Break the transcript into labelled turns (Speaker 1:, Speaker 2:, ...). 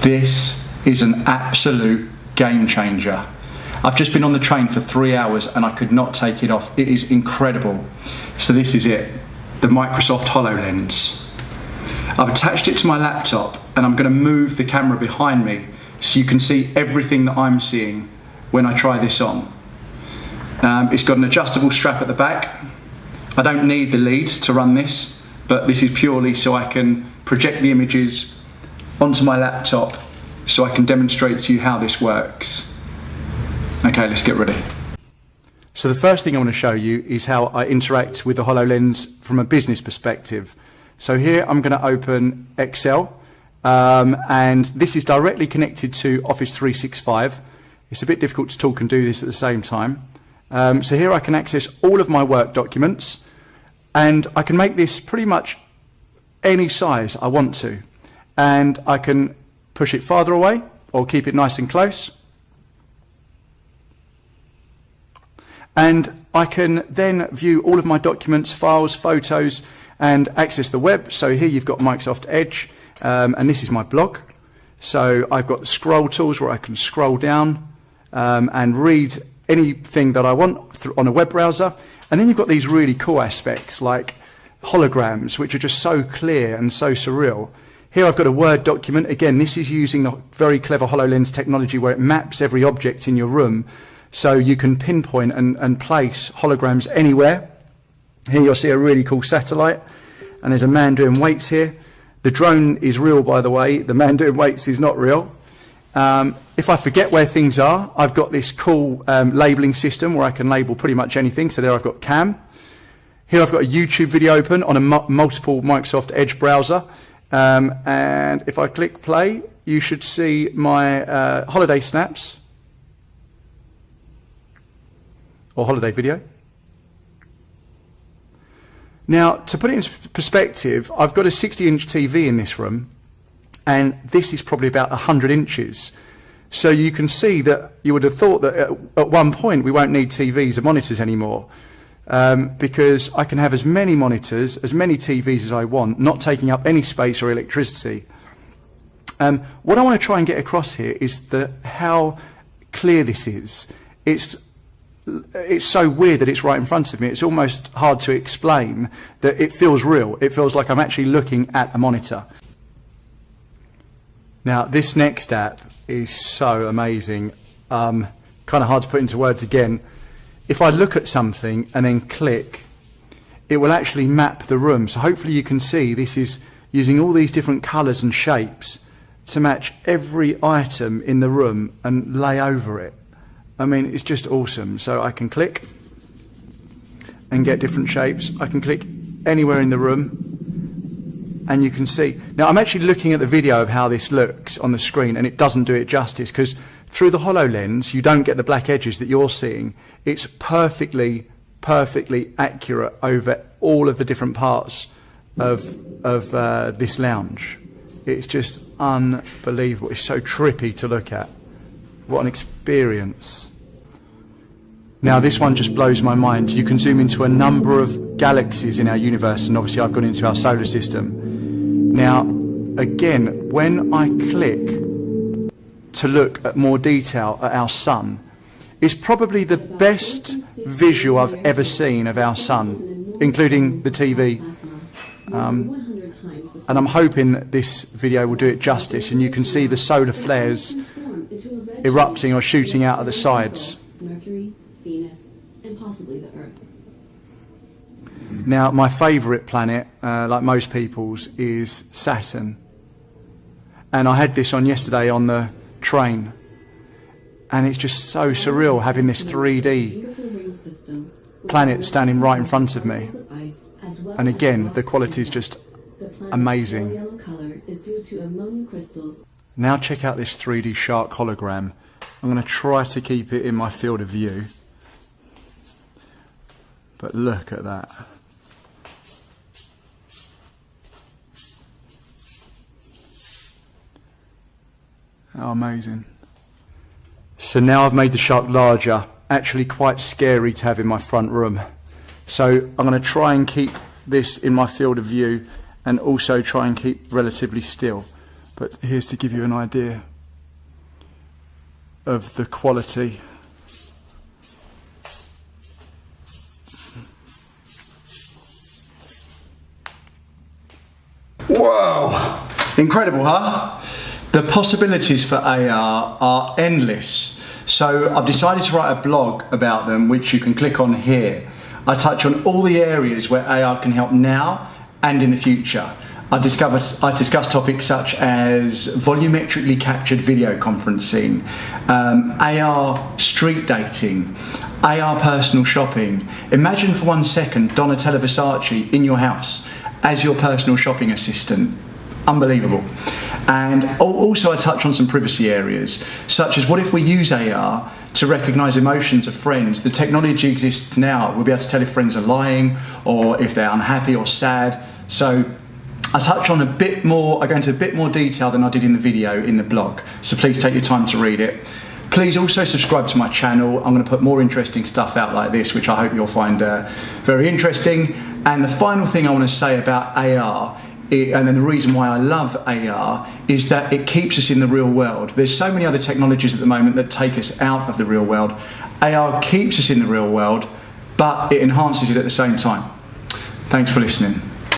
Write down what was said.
Speaker 1: This is an absolute game changer. I've just been on the train for 3 hours and I could not take it off. It is incredible. So this is it, the Microsoft HoloLens. I've attached it to my laptop and I'm going to move the camera behind me so you can see everything that I'm seeing when I try this on. It's got an adjustable strap at the back. I don't need the lead to run this, but this is purely so I can project the images onto my laptop so I can demonstrate to you how this works. Okay, let's get ready. So the first thing I want to show you is how I interact with the HoloLens from a business perspective. So here I'm going to open Excel, and this is directly connected to Office 365. It's a bit difficult to talk and do this at the same time. So here I can access all of my work documents, and I can make this pretty much any size I want to. And I can push it farther away or keep it nice and close. And I can then view all of my documents, files, photos, and access the web. So here you've got Microsoft Edge, and this is my blog. So I've got the scroll tools where I can scroll down and read anything that I want on a web browser. And then you've got these really cool aspects like holograms, which are just so clear and so surreal. Here I've got a Word document. Again, this is using the very clever HoloLens technology where it maps every object in your room so you can pinpoint and place holograms anywhere. Here you'll see a really cool satellite, and there's a man doing weights here. The drone is real, by the way. The man doing weights is not real. If I forget where things are, I've got this cool labeling system where I can label pretty much anything. So there I've got Cam. Here I've got a YouTube video open on a multiple Microsoft Edge browser. And if I click play, you should see my holiday snaps or holiday video. Now, to put it in perspective, I've got a 60-inch TV in this room, and this is probably about 100 inches. So you can see that you would have thought that at one point we won't need TVs and monitors anymore. Because I can have as many monitors, as many TVs as I want, not taking up any space or electricity. What I want to try and get across here is how clear this is. It's so weird that it's right in front of me. It's almost hard to explain that it feels real. It feels like I'm actually looking at a monitor. Now, this next app is so amazing. Kind of hard to put into words again. If I look at something and then click, it will actually map the room. So hopefully you can see this is using all these different colours and shapes to match every item in the room and lay over it. I mean, it's just awesome. So I can click and get different shapes. I can click anywhere in the room and you can see. Now I'm actually looking at the video of how this looks on the screen, and it doesn't do it justice because through the HoloLens you don't get the black edges that you're seeing. It's perfectly accurate over all of the different parts of this lounge. It's just unbelievable. It's so trippy to look at. What an experience. Now this one just blows my mind. You can zoom into a number of galaxies in our universe, and obviously I've gone into our solar system. Now again, when I click to look at more detail at our sun, it's probably the best visual I've ever seen of our sun, including the TV. And I'm hoping that this video will do it justice, and you can see the solar flares erupting or shooting out of the sides.
Speaker 2: Mercury, Venus, and possibly the Earth.
Speaker 1: Now, my favourite planet, like most people's, is Saturn. And I had this on yesterday on the train. And it's just so surreal having this 3D planet standing right in front of me. And again, the quality is just amazing. Now check out this 3D shark hologram. I'm going to try to keep it in my field of view. But look at that. How amazing. So now I've made the shark larger, actually quite scary to have in my front room. So I'm going to try and keep this in my field of view and also try and keep relatively still. But here's to give you an idea of the quality. Whoa! Incredible, huh? The possibilities for AR are endless. So I've decided to write a blog about them, which you can click on here. I touch on all the areas where AR can help now and in the future. I discuss topics such as volumetrically captured video conferencing, AR street dating, AR personal shopping. Imagine for 1 second Donatella Versace in your house as your personal shopping assistant. Unbelievable. And also I touch on some privacy areas, such as what if we use AR to recognise emotions of friends? The technology exists now. We'll be able to tell if friends are lying or if they're unhappy or sad. So I touch on a bit more, I go into a bit more detail than I did in the video in the blog. So please take your time to read it. Please also subscribe to my channel. I'm going to put more interesting stuff out like this, which I hope you'll find very interesting. And the final thing I want to say about AR, and then the reason why I love AR, is that it keeps us in the real world. There's so many other technologies at the moment that take us out of the real world. AR keeps us in the real world, but it enhances it at the same time. Thanks for listening.